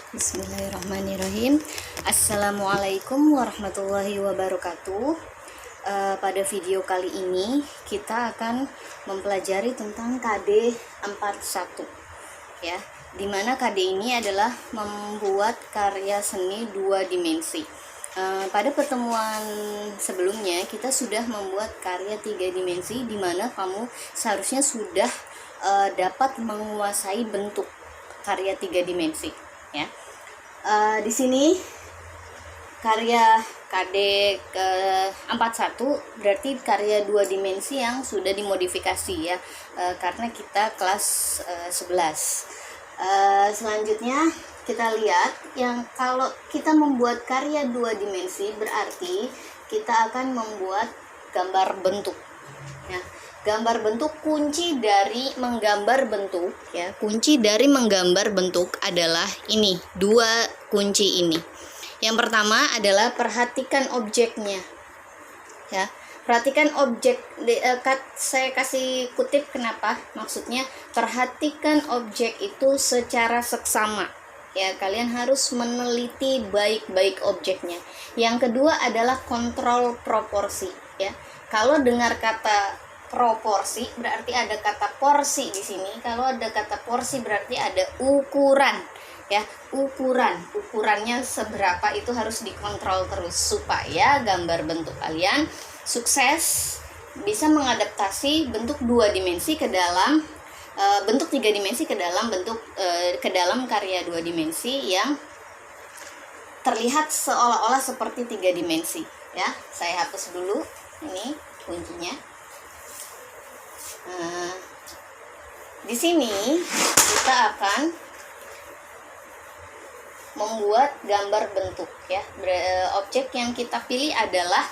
Bismillahirrahmanirrahim. Assalamualaikum warahmatullahi wabarakatuh. Pada video kali ini kita akan mempelajari tentang KD 41 ya, dimana KD ini adalah membuat karya seni 2 dimensi. Pada pertemuan sebelumnya kita sudah membuat karya 3 dimensi, dimana kamu seharusnya sudah dapat menguasai bentuk karya 3 dimensi ya. Di sini karya KD ke 41 berarti karya 2 dimensi yang sudah dimodifikasi ya, karena kita kelas 11. Selanjutnya kita lihat yang kalau kita membuat karya 2 dimensi berarti kita akan membuat gambar bentuk ya. Gambar bentuk, kunci dari menggambar bentuk ya, kunci dari menggambar bentuk adalah ini, 2 kunci ini. Yang pertama adalah perhatikan objeknya ya. Perhatikan objek, saya kasih kutip kenapa, maksudnya perhatikan objek itu secara seksama ya, kalian harus meneliti baik-baik objeknya. Yang kedua adalah kontrol proporsi ya. Kalau dengar kata proporsi berarti ada kata porsi di sini. Kalau ada kata porsi berarti ada ukuran ya. Ukurannya seberapa itu harus dikontrol terus supaya gambar bentuk kalian sukses, bisa mengadaptasi bentuk 2 dimensi ke dalam bentuk 3 dimensi ke dalam bentuk ke dalam karya 2 dimensi yang terlihat seolah-olah seperti 3 dimensi ya. Saya hapus dulu ini kuncinya. Di sini kita akan membuat gambar bentuk ya. Objek yang kita pilih adalah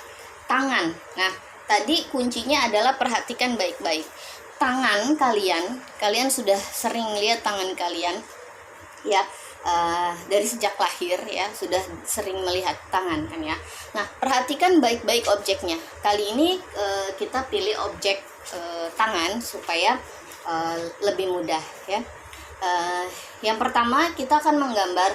tangan. Nah, tadi kuncinya adalah perhatikan baik-baik. Tangan kalian sudah sering lihat tangan kalian ya, dari sejak lahir ya, sudah sering melihat tangan kan ya. Nah, perhatikan baik-baik objeknya. Kali ini kita pilih objek tangan supaya lebih mudah ya. Yang pertama kita akan menggambar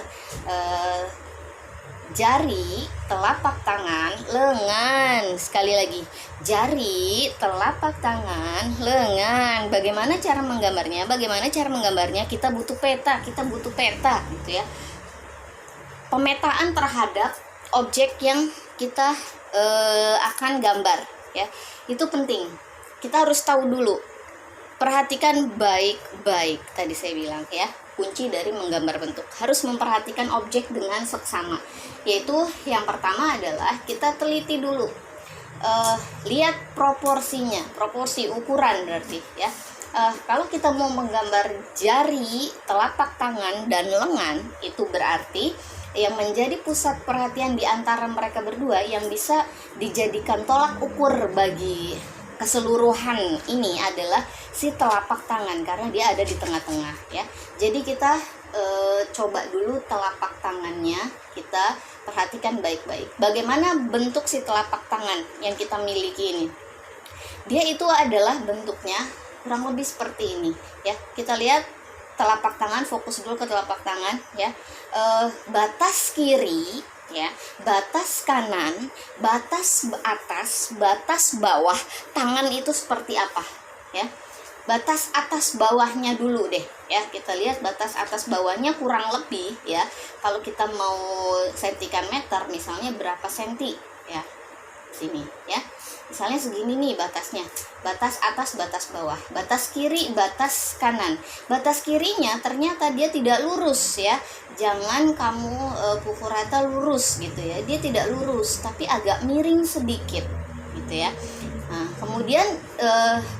jari, telapak tangan, lengan. Sekali lagi, jari, telapak tangan, lengan. Bagaimana cara menggambarnya? Kita butuh peta gitu ya. Pemetaan terhadap objek yang kita akan gambar ya. Itu penting. Kita harus tahu dulu. Perhatikan baik-baik, tadi saya bilang ya, kunci dari menggambar bentuk. Harus memperhatikan objek dengan seksama. Yaitu yang pertama adalah kita teliti dulu. Lihat proporsinya, proporsi ukuran berarti ya. Kalau kita mau menggambar jari, telapak tangan, dan lengan, itu berarti yang menjadi pusat perhatian di antara mereka berdua yang bisa dijadikan tolak ukur bagi keseluruhan ini adalah si telapak tangan, karena dia ada di tengah-tengah ya. Jadi kita coba dulu telapak tangannya, kita perhatikan baik-baik. Bagaimana bentuk si telapak tangan yang kita miliki ini? Dia itu adalah bentuknya kurang lebih seperti ini ya. Kita lihat telapak tangan, fokus dulu ke telapak tangan ya. Batas kiri ya, batas kanan, batas atas, batas bawah tangan itu seperti apa ya. Batas atas bawahnya dulu deh ya, kita lihat batas atas bawahnya kurang lebih ya. Kalau kita mau sentikan meter misalnya berapa senti ya, sini ya, misalnya segini nih batasnya, batas atas, batas bawah, batas kiri, batas kanan. Batas kirinya ternyata dia tidak lurus ya, jangan kamu pukul rata lurus gitu ya, dia tidak lurus tapi agak miring sedikit gitu ya. Nah, kemudian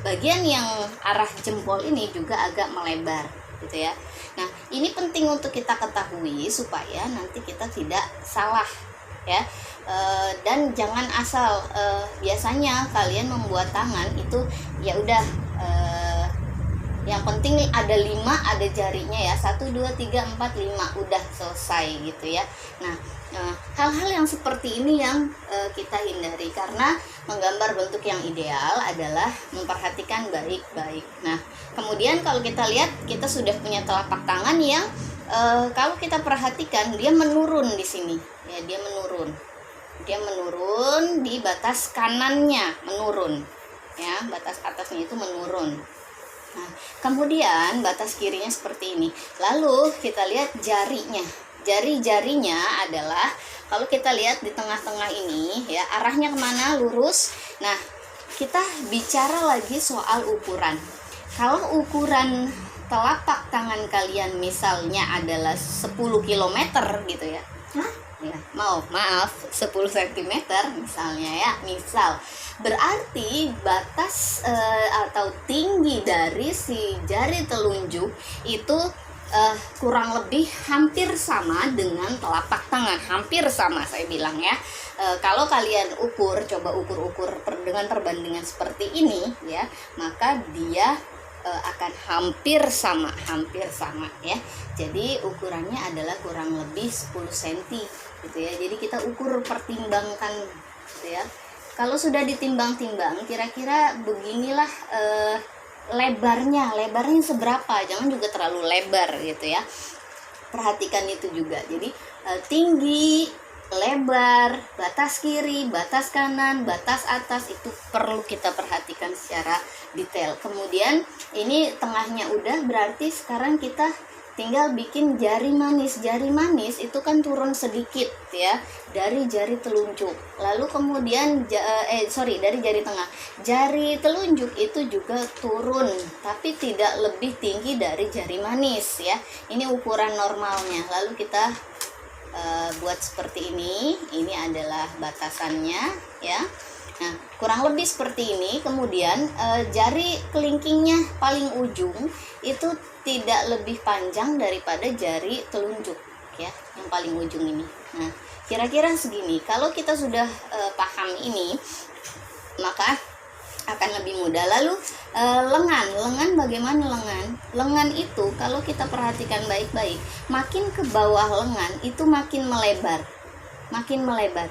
bagian yang arah jempol ini juga agak melebar gitu ya. Nah, ini penting untuk kita ketahui supaya nanti kita tidak salah ya. Dan jangan asal biasanya kalian membuat tangan itu ya udah yang penting ada 5 ada jarinya ya, 1 2 3 4 5 udah selesai gitu ya. Nah, hal-hal yang seperti ini yang kita hindari, karena menggambar bentuk yang ideal adalah memperhatikan baik-baik. Nah, kemudian kalau kita lihat kita sudah punya telapak tangan yang kalau kita perhatikan dia menurun di sini ya, dia menurun di batas kanannya, menurun ya, batas atasnya itu menurun. Nah, kemudian batas kirinya seperti ini. Lalu kita lihat jarinya. Jari-jarinya adalah, kalau kita lihat di tengah-tengah ini ya, arahnya kemana? Lurus. Nah, kita bicara lagi soal ukuran. Kalau ukuran telapak tangan kalian misalnya adalah 10 km gitu ya. Ya, maaf 10 cm misalnya ya, misal berarti batas atau tinggi dari si jari telunjuk itu kurang lebih hampir sama dengan telapak tangan, hampir sama saya bilang ya. Kalau kalian coba ukur dengan perbandingan seperti ini ya, maka dia akan hampir sama ya. Jadi ukurannya adalah kurang lebih 10 cm gitu ya. Jadi kita pertimbangkan gitu ya. Kalau sudah ditimbang-timbang, kira-kira beginilah lebarnya seberapa, jangan juga terlalu lebar gitu ya. Perhatikan itu juga. Jadi tinggi, lebar, batas kiri, batas kanan, batas atas itu perlu kita perhatikan secara detail. Kemudian ini tengahnya udah, berarti sekarang kita tinggal bikin jari manis. Jari manis itu kan turun sedikit ya dari jari telunjuk. Lalu kemudian dari jari tengah. Jari telunjuk itu juga turun, tapi tidak lebih tinggi dari jari manis ya. Ini ukuran normalnya. Lalu kita buat seperti ini. Ini adalah batasannya ya. Nah, kurang lebih seperti ini. Kemudian jari kelingkingnya paling ujung itu tidak lebih panjang daripada jari telunjuk ya, yang paling ujung ini. Nah, kira-kira segini. Kalau kita sudah paham ini, maka akan lebih mudah. Lalu lengan bagaimana lengan? Lengan itu kalau kita perhatikan baik-baik, makin ke bawah lengan itu makin melebar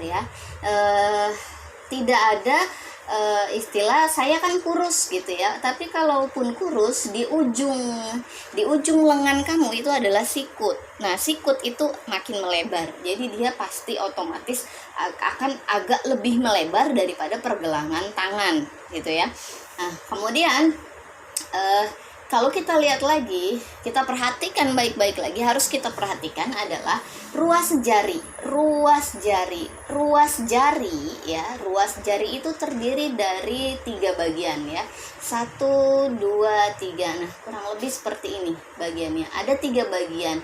ya. Tidak ada istilah saya kan kurus gitu ya, tapi kalaupun kurus di ujung lengan kamu itu adalah sikut. Nah, sikut itu makin melebar, jadi dia pasti otomatis akan agak lebih melebar daripada pergelangan tangan gitu ya. Nah, kemudian kalau kita lihat lagi, kita perhatikan baik-baik lagi, harus kita perhatikan adalah ruas jari ya. Ruas jari itu terdiri dari 3 bagian ya, 1, 2, 3. Nah, kurang lebih seperti ini bagiannya, ada 3 bagian.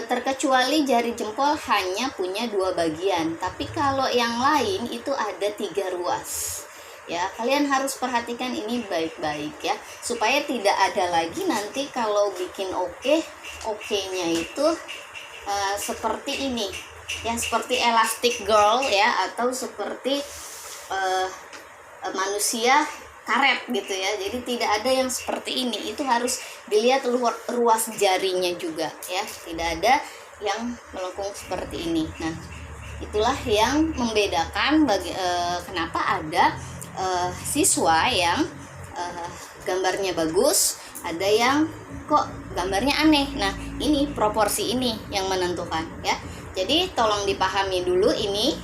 Terkecuali jari jempol hanya punya 2 bagian, tapi kalau yang lain itu ada 3 ruas ya. Kalian harus perhatikan ini baik-baik ya, supaya tidak ada lagi nanti kalau bikin oke-nya itu seperti ini ya, seperti elastic girl ya, atau seperti manusia karet gitu ya. Jadi tidak ada yang seperti ini, itu harus dilihat ruas jarinya juga ya, tidak ada yang melengkung seperti ini. Nah, itulah yang membedakan kenapa ada siswa yang gambarnya bagus, ada yang kok gambarnya aneh. Nah, ini proporsi ini yang menentukan ya. Jadi tolong dipahami dulu ini,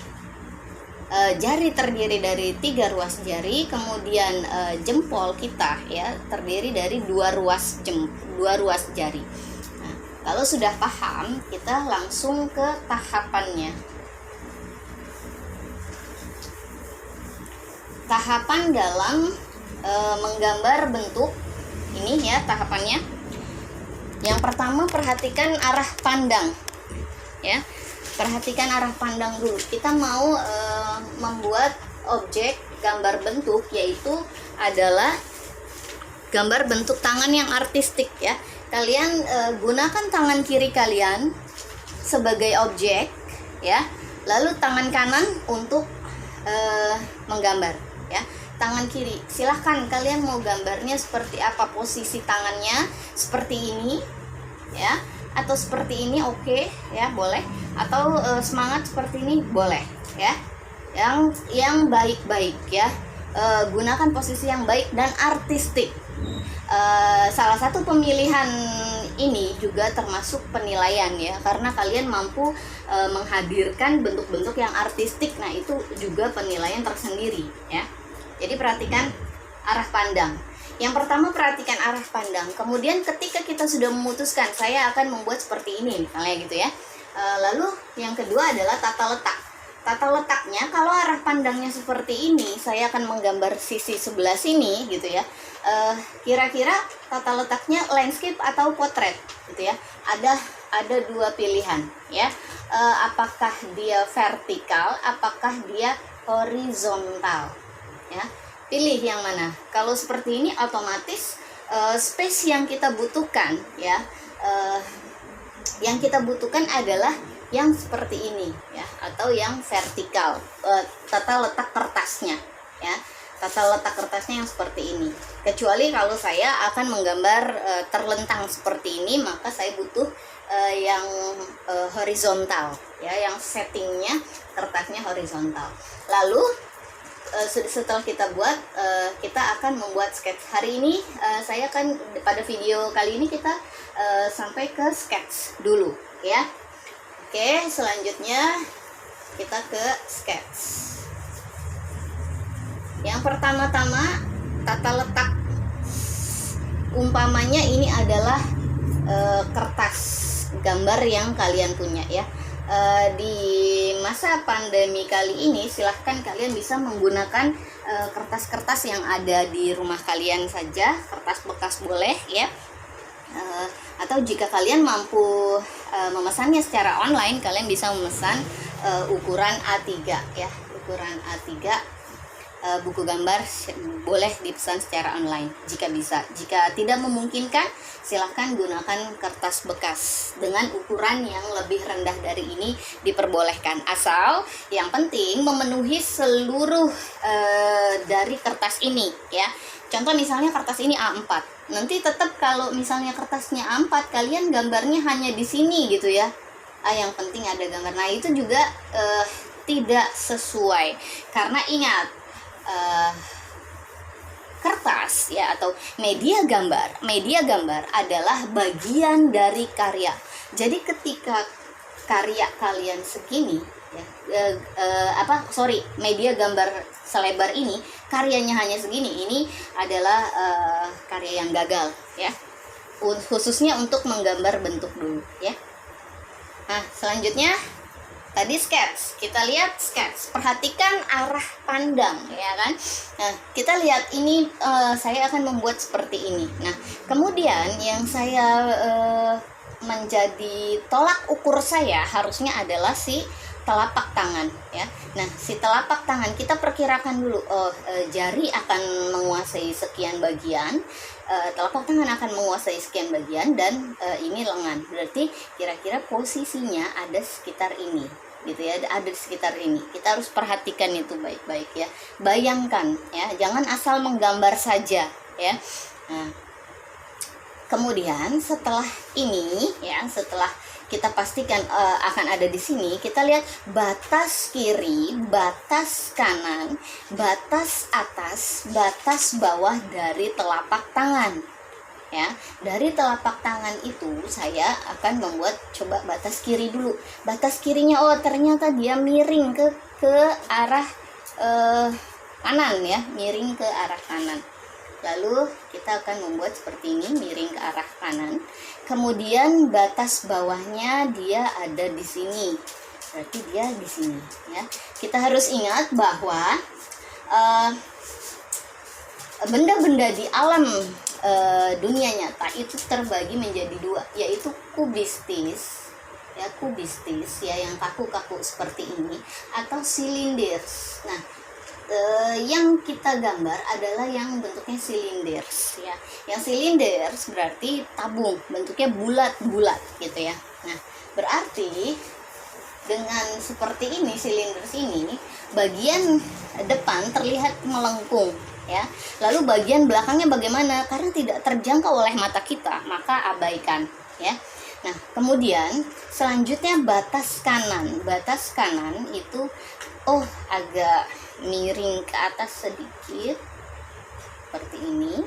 jari terdiri dari 3 ruas jari, kemudian jempol kita ya terdiri dari 2 ruas jari. Nah, kalau sudah paham, kita langsung ke tahapannya. Tahapan dalam menggambar bentuk ini ya, tahapannya. Yang pertama, perhatikan arah pandang ya. Perhatikan arah pandang dulu. Kita mau membuat objek gambar bentuk, yaitu adalah gambar bentuk tangan yang artistik ya. Kalian gunakan tangan kiri kalian sebagai objek ya, lalu tangan kanan untuk menggambar ya. Tangan kiri, silahkan kalian mau gambarnya seperti apa, posisi tangannya seperti ini ya, atau seperti ini oke ya, boleh, atau semangat seperti ini boleh ya, yang baik-baik ya. Gunakan posisi yang baik dan artistik. Salah satu pemilihan ini juga termasuk penilaian ya, karena kalian mampu menghadirkan bentuk-bentuk yang artistik. Nah, itu juga penilaian tersendiri ya. Jadi perhatikan arah pandang. Yang pertama, perhatikan arah pandang. Kemudian ketika kita sudah memutuskan saya akan membuat seperti ini misalnya gitu ya. Lalu yang kedua adalah tata letak. Tata letaknya, kalau arah pandangnya seperti ini, saya akan menggambar sisi sebelah sini gitu ya. Kira-kira tata letaknya landscape atau potret gitu ya. Ada dua pilihan ya. Apakah dia vertikal, apakah dia horizontal ya. Pilih yang mana. Kalau seperti ini otomatis space yang kita butuhkan ya, yang kita butuhkan adalah yang seperti ini ya, atau yang vertikal. Tata letak kertasnya ya, tata letak kertasnya yang seperti ini. Kecuali kalau saya akan menggambar terlentang seperti ini, maka saya butuh yang horizontal ya, yang settingnya kertasnya horizontal. Lalu setelah kita buat, kita akan membuat sketch. Hari ini saya akan, pada video kali ini kita sampai ke sketch dulu ya. Oke, selanjutnya kita ke sketch. Yang pertama-tama, tata letak. Umpamanya ini adalah kertas gambar yang kalian punya ya. Di masa pandemi kali ini silahkan kalian bisa menggunakan kertas-kertas yang ada di rumah kalian saja. Kertas bekas boleh ya, atau jika kalian mampu memesannya secara online, kalian bisa memesan ukuran A3 ya, ukuran A3. Buku gambar boleh dipesan secara online jika bisa. Jika tidak memungkinkan, silahkan gunakan kertas bekas dengan ukuran yang lebih rendah dari ini diperbolehkan, asal yang penting memenuhi seluruh dari kertas ini ya. Contoh misalnya kertas ini A4, nanti tetap kalau misalnya kertasnya A4, kalian gambarnya hanya di sini gitu ya. Yang penting ada gambar. Nah, itu juga tidak sesuai, karena ingat, kertas ya atau media gambar adalah bagian dari karya. Jadi ketika karya kalian segini ya, media gambar selebar ini karyanya hanya segini, ini adalah karya yang gagal ya, khususnya untuk menggambar bentuk dulu ya. Nah, selanjutnya tadi sketch, kita lihat sketch, perhatikan arah pandang ya kan. Nah, kita lihat ini, saya akan membuat seperti ini. Nah, kemudian yang saya menjadi tolak ukur saya harusnya adalah si telapak tangan ya. Nah, si telapak tangan kita perkirakan dulu, jari akan menguasai sekian bagian, telapak tangan akan menguasai sekian bagian, dan ini lengan. Berarti kira-kira posisinya ada sekitar ini gitu ya, ada di sekitar ini. Kita harus perhatikan itu baik-baik ya. Bayangkan ya, jangan asal menggambar saja ya. Nah, kemudian setelah ini ya, setelah kita pastikan akan ada di sini, kita lihat batas kiri, batas kanan, batas atas, batas bawah dari telapak tangan ya. Dari telapak tangan itu saya akan membuat, coba batas kiri dulu. Batas kirinya, oh ternyata dia miring ke arah kanan ya, miring ke arah kanan. Lalu kita akan membuat seperti ini, miring ke arah kanan. Kemudian batas bawahnya dia ada di sini, berarti dia di sini ya. Kita harus ingat bahwa benda-benda di alam dunia nyata itu terbagi menjadi dua, yaitu kubistis ya, yang kaku-kaku seperti ini, atau silinders. Nah, yang kita gambar adalah yang bentuknya silinders ya. Yang silinders berarti tabung, bentuknya bulat-bulat gitu ya. Nah, berarti dengan seperti ini, silinders ini, bagian depan terlihat melengkung ya. Lalu bagian belakangnya bagaimana? Karena tidak terjangkau oleh mata kita, maka abaikan ya. Nah, kemudian selanjutnya batas kanan. Batas kanan itu agak miring ke atas sedikit seperti ini.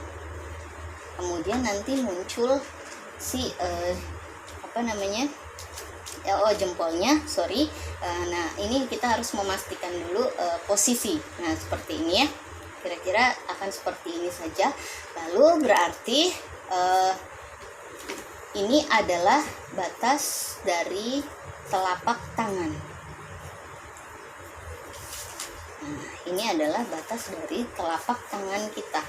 Kemudian nanti muncul si apa namanya, oh jempolnya, sorry. Nah ini kita harus memastikan dulu posisi. Nah seperti ini ya, kira-kira akan seperti ini saja. Lalu berarti ini adalah batas dari telapak tangan. Nah, ini adalah batas dari telapak tangan kita.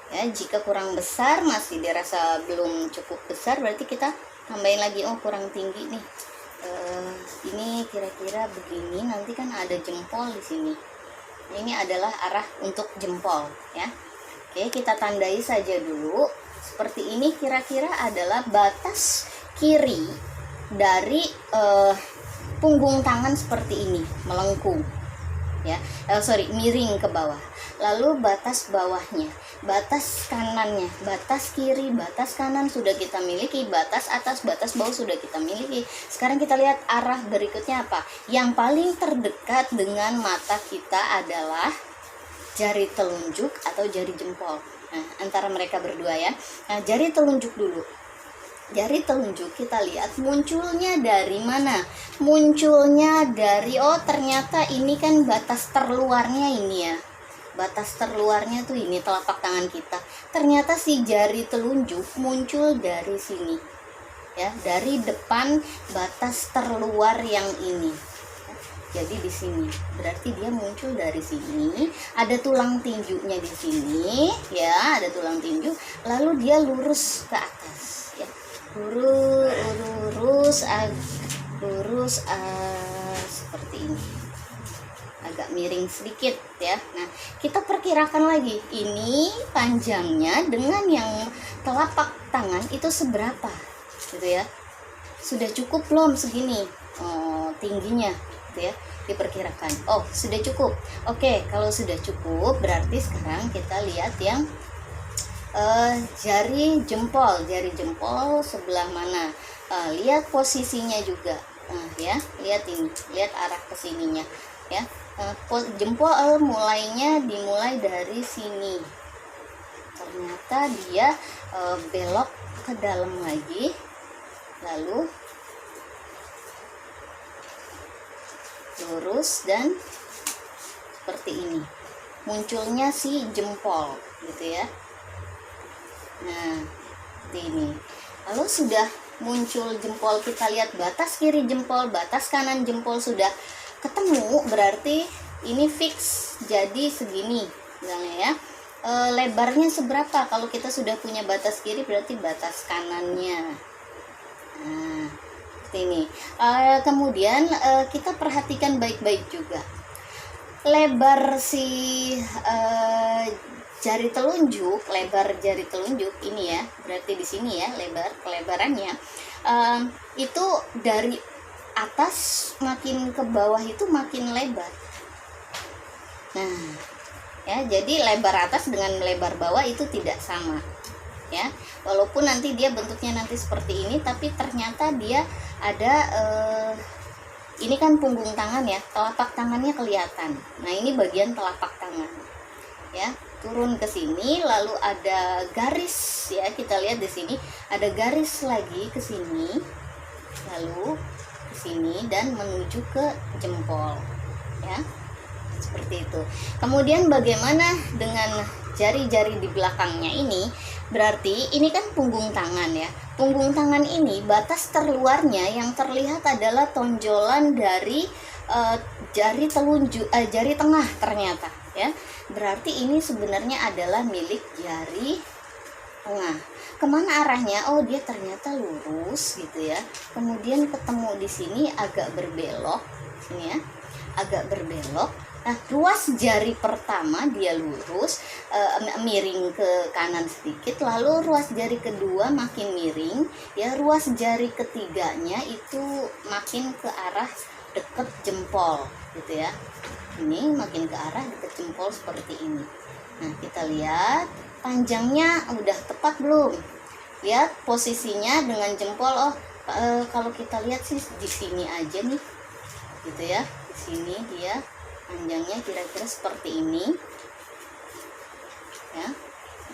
Ya, jika kurang besar, masih dirasa belum cukup besar, berarti kita tambahin lagi. Oh kurang tinggi nih. Ini kira-kira begini. Nanti kan ada jempol di sini. Ini adalah arah untuk jempol, ya. Oke, kita tandai saja dulu. Seperti ini kira-kira adalah batas kiri dari punggung tangan seperti ini, melengkung, ya. Miring ke bawah. Lalu batas bawahnya, batas kanannya, batas kiri, batas kanan sudah kita miliki, batas atas, batas bawah sudah kita miliki. Sekarang kita lihat arah berikutnya apa? Yang paling terdekat dengan mata kita adalah jari telunjuk atau jari jempol. Nah, antara mereka berdua ya. Nah, jari telunjuk dulu. Jari telunjuk kita lihat munculnya dari mana? Munculnya dari, oh ternyata ini kan batas terluarnya ini ya. Batas terluarnya tuh ini telapak tangan kita. Ternyata si jari telunjuk muncul dari sini. Ya, dari depan batas terluar yang ini. Jadi di sini. Berarti dia muncul dari sini. Ada tulang tinjunya di sini, ya, ada tulang tinju. Lalu dia lurus ke atas, ya. Lurus seperti ini. Agak miring sedikit ya. Nah, kita perkirakan lagi ini panjangnya dengan yang telapak tangan itu seberapa, gitu ya. Sudah cukup belum segini tingginya, gitu ya, diperkirakan. Oh, sudah cukup. Oke, kalau sudah cukup berarti sekarang kita lihat yang jari jempol sebelah mana. Lihat posisinya juga. Nah, ya, lihat ini, lihat arah kesininya, ya. Jempol dimulai dari sini. Ternyata dia belok ke dalam lagi, lalu lurus dan seperti ini. Munculnya si jempol, gitu ya. Nah, seperti ini. Lalu sudah muncul jempol, kita lihat batas kiri jempol, batas kanan jempol sudah ketemu, berarti ini fix jadi segini misalnya ya. Lebarnya seberapa? Kalau kita sudah punya batas kiri berarti batas kanannya. Nah, seperti ini. Kemudian kita perhatikan baik-baik juga lebar si jari telunjuk, lebar jari telunjuk ini ya, berarti di sini ya, kelebarannya itu dari atas makin ke bawah itu makin lebar. Nah, ya, jadi lebar atas dengan lebar bawah itu tidak sama, ya. Walaupun nanti dia bentuknya nanti seperti ini, tapi ternyata dia ada ini kan punggung tangan ya, telapak tangannya kelihatan. Nah, ini bagian telapak tangan, ya. Turun ke sini, lalu ada garis ya, kita lihat di sini ada garis lagi ke sini, lalu ke sini dan menuju ke jempol, ya, seperti itu. Kemudian bagaimana dengan jari-jari di belakangnya ini? Berarti ini kan punggung tangan ya. Punggung tangan ini batas terluarnya yang terlihat adalah tonjolan dari jari telunjuk, jari tengah ternyata ya. Berarti ini sebenarnya adalah milik jari tengah. Kemana arahnya? Oh, dia ternyata lurus gitu ya. Kemudian ketemu di sini agak berbelok, sini ya, agak berbelok. Nah, ruas jari pertama dia lurus, miring ke kanan sedikit, lalu ruas jari kedua makin miring, ya, ruas jari ketiganya itu makin ke arah deket jempol, gitu ya. Ini makin ke arah deket jempol seperti ini. Nah, kita lihat panjangnya udah tepat belum? Lihat posisinya dengan jempol. Oh, kalau kita lihat sih di sini aja nih, gitu ya. Di sini dia panjangnya kira-kira seperti ini, ya.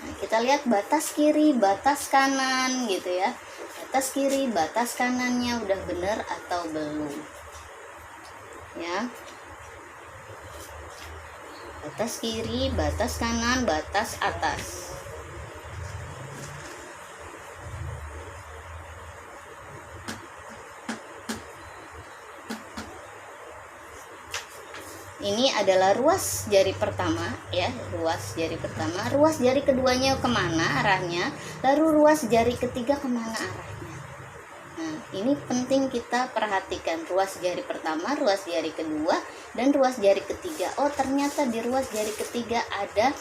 Nah, kita lihat batas kiri, batas kanan gitu ya. Batas kiri, batas kanannya udah bener atau belum? Ya. Batas kiri, batas kanan, batas atas. Ini adalah ruas jari pertama ya, ruas jari pertama. Ruas jari keduanya kemana arahnya, lalu ruas jari ketiga kemana arahnya. Nah, ini penting kita perhatikan, ruas jari pertama, ruas jari kedua, dan ruas jari ketiga. Oh, ternyata di ruas jari ketiga ada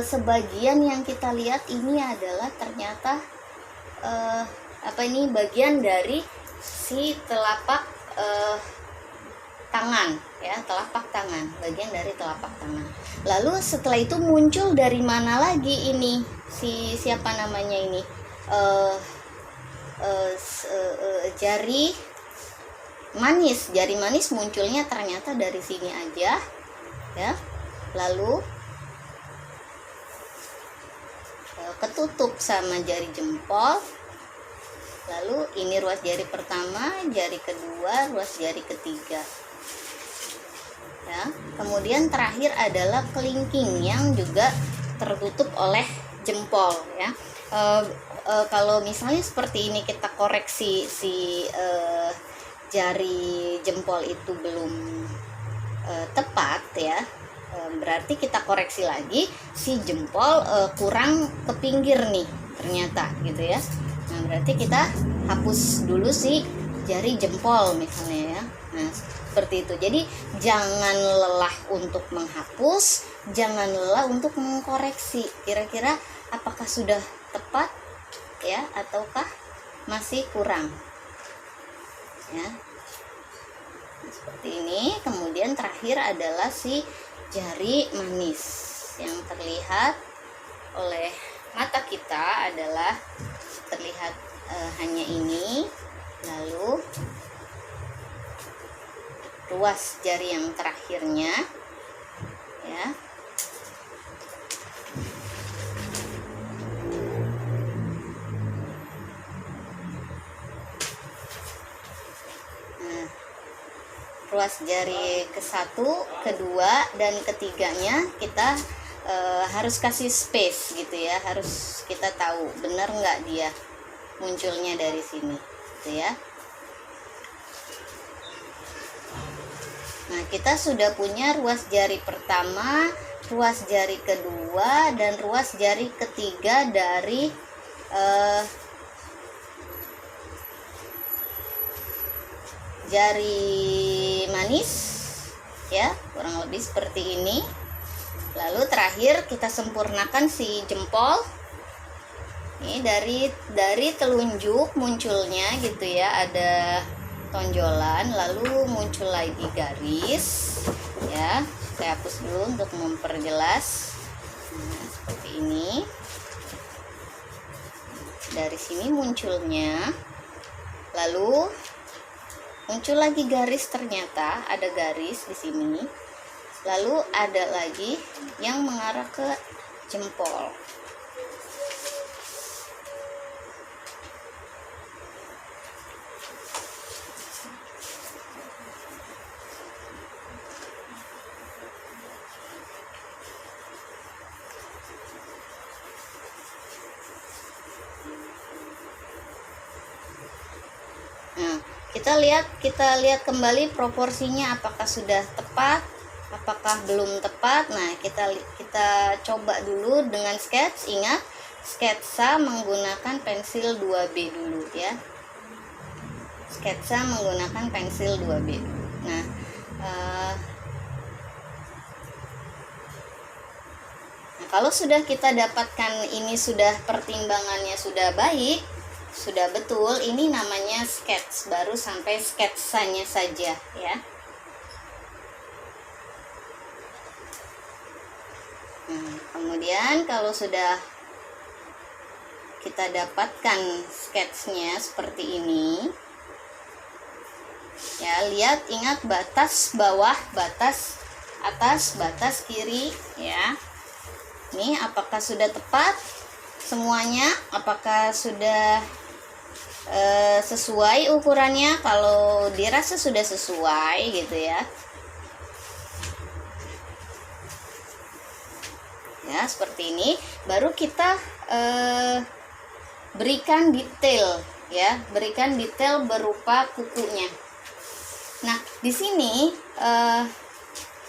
sebagian yang kita lihat ini adalah ternyata bagian dari si telapak tangan ya, telapak tangan, bagian dari telapak tangan. Lalu setelah itu muncul dari mana lagi ini siapa namanya ini jari manis munculnya ternyata dari sini aja ya. Lalu ketutup sama jari jempol. Lalu ini ruas jari pertama, jari kedua, ruas jari ketiga ya. Kemudian terakhir adalah kelingking yang juga tertutup oleh jempol ya. Kalau misalnya seperti ini kita koreksi si jari jempol itu belum tepat ya, berarti kita koreksi lagi si jempol kurang ke pinggir nih ternyata gitu ya. Nah, berarti kita hapus dulu si jari jempol misalnya ya. Nah, seperti itu. Jadi jangan lelah untuk menghapus, jangan lelah untuk mengkoreksi. Kira-kira apakah sudah tepat ya ataukah masih kurang? Ya. Nah, seperti ini. Kemudian terakhir adalah si jari manis yang terlihat oleh mata kita adalah terlihat hanya ini. Lalu ruas jari yang terakhirnya ya. Nah, ruas jari ke-1, kedua, dan ketiganya kita harus kasih space gitu ya, harus kita tahu benar nggak dia munculnya dari sini gitu ya. Nah, kita sudah punya ruas jari pertama, ruas jari kedua, dan ruas jari ketiga dari jari manis ya, kurang lebih seperti ini. Lalu terakhir kita sempurnakan si jempol. Ini dari telunjuk munculnya gitu ya, ada tonjolan, lalu muncul lagi garis ya. Saya hapus dulu untuk memperjelas. Nah, seperti ini. Dari sini munculnya, lalu muncul lagi garis, ternyata ada garis di sini. Lalu ada lagi yang mengarah ke jempol. Nah, kita lihat kembali proporsinya apakah sudah tepat, apakah belum tepat. Nah, kita coba dulu dengan sketch. Ingat, sketsa menggunakan pensil 2B dulu ya. Sketsa menggunakan pensil 2B. Nah, kalau sudah kita dapatkan ini, sudah pertimbangannya sudah baik, sudah betul, ini namanya sketch, baru sampai sketsanya saja ya. Kemudian kalau sudah kita dapatkan sketsnya seperti ini ya, lihat, ingat batas bawah, batas atas, batas kiri ya. Nih, apakah sudah tepat semuanya? Apakah sudah sesuai ukurannya? Kalau dirasa sudah sesuai gitu ya. Ya, seperti ini. Baru kita berikan detail ya, berikan detail berupa kukunya. Nah, di sini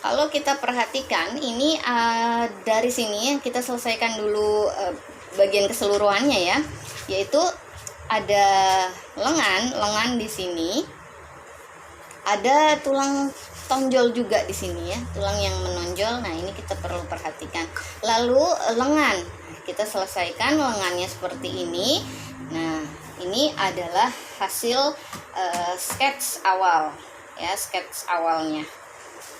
kalau kita perhatikan ini dari sini kita selesaikan dulu bagian keseluruhannya ya, yaitu ada lengan di sini, ada tulang tonjol juga di sini ya, tulang yang menonjol. Nah, ini kita perlu perhatikan. Lalu lengan, kita selesaikan lengannya seperti ini. Nah, ini adalah hasil sketch awal ya, sketch awalnya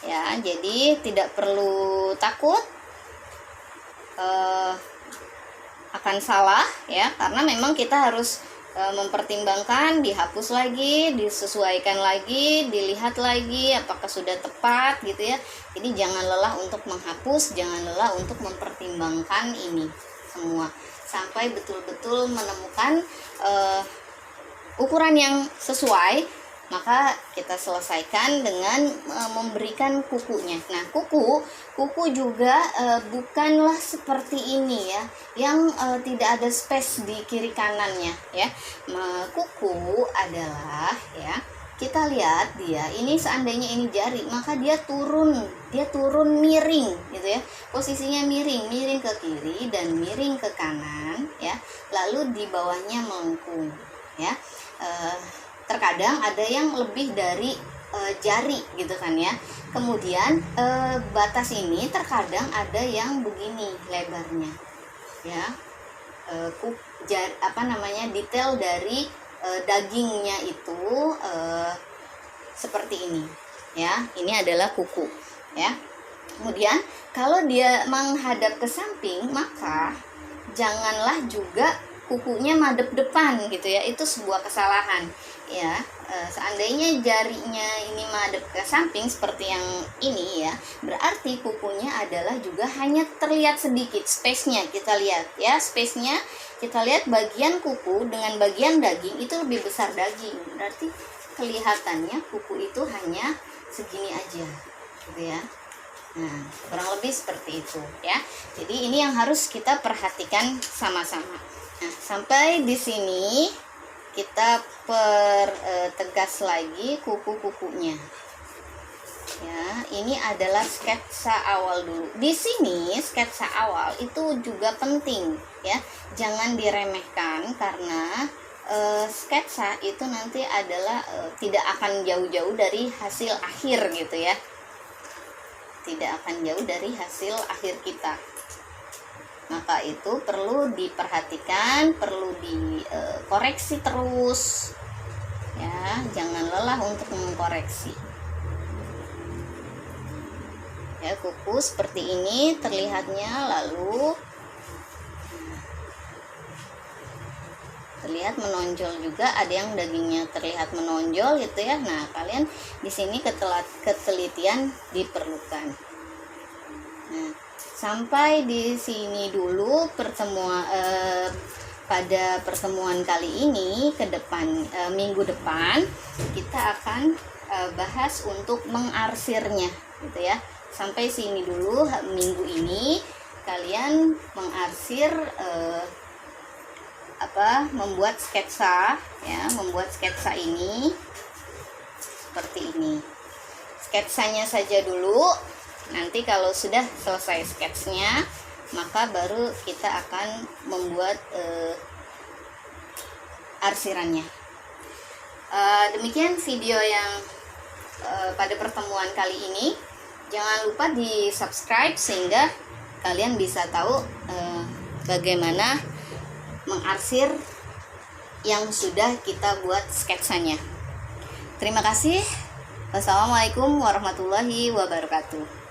ya. Jadi tidak perlu takut akan salah ya, karena memang kita harus mempertimbangkan, dihapus lagi, disesuaikan lagi, dilihat lagi apakah sudah tepat gitu ya. Jadi jangan lelah untuk menghapus, jangan lelah untuk mempertimbangkan ini semua sampai betul-betul menemukan ukuran yang sesuai. Maka kita selesaikan dengan memberikan kukunya. Nah, kuku juga bukanlah seperti ini ya, yang tidak ada space di kiri kanannya ya. Kuku adalah ya, kita lihat dia ini, seandainya ini jari, maka dia turun miring gitu ya. Posisinya miring ke kiri dan miring ke kanan ya. Lalu di bawahnya melengkung ya. Terkadang ada yang lebih dari jari gitu kan ya. Kemudian batas ini terkadang ada yang begini lebarnya ya. Detail dari dagingnya itu seperti ini ya. Ini adalah kuku ya. Kemudian kalau dia menghadap ke samping, maka janganlah juga kukunya madep depan gitu ya. Itu sebuah kesalahan ya. Seandainya jarinya ini madep ke samping seperti yang ini ya, berarti kukunya adalah juga hanya terlihat sedikit space-nya. Kita lihat ya, space-nya kita lihat, bagian kuku dengan bagian daging itu lebih besar daging, berarti kelihatannya kuku itu hanya segini aja gitu ya. Nah, kurang lebih seperti itu ya. Jadi ini yang harus kita perhatikan sama-sama. Nah, sampai di sini kita pertegas lagi kuku-kukunya ya. Ini adalah sketsa awal dulu. Di sini sketsa awal itu juga penting ya, jangan diremehkan, karena sketsa itu nanti adalah tidak akan jauh-jauh dari hasil akhir gitu ya, tidak akan jauh dari hasil akhir kita. Maka itu perlu diperhatikan, perlu dikoreksi terus ya, jangan lelah untuk mengkoreksi ya. Kuku seperti ini terlihatnya, lalu terlihat menonjol juga, ada yang dagingnya terlihat menonjol gitu ya. Nah, kalian di sini ketelitian diperlukan. Nah, sampai di sini dulu pertemuan pada pertemuan kali ini. Ke depan minggu depan kita akan bahas untuk mengarsirnya gitu ya. Sampai sini dulu minggu ini kalian mengarsir membuat sketsa ya, membuat sketsa ini seperti ini. Sketsanya saja dulu. Nanti kalau sudah selesai sketsnya, maka baru kita akan membuat arsirannya. Demikian video yang pada pertemuan kali ini. Jangan lupa di subscribe sehingga kalian bisa tahu bagaimana mengarsir yang sudah kita buat sketsanya. Terima kasih. Wassalamualaikum warahmatullahi wabarakatuh.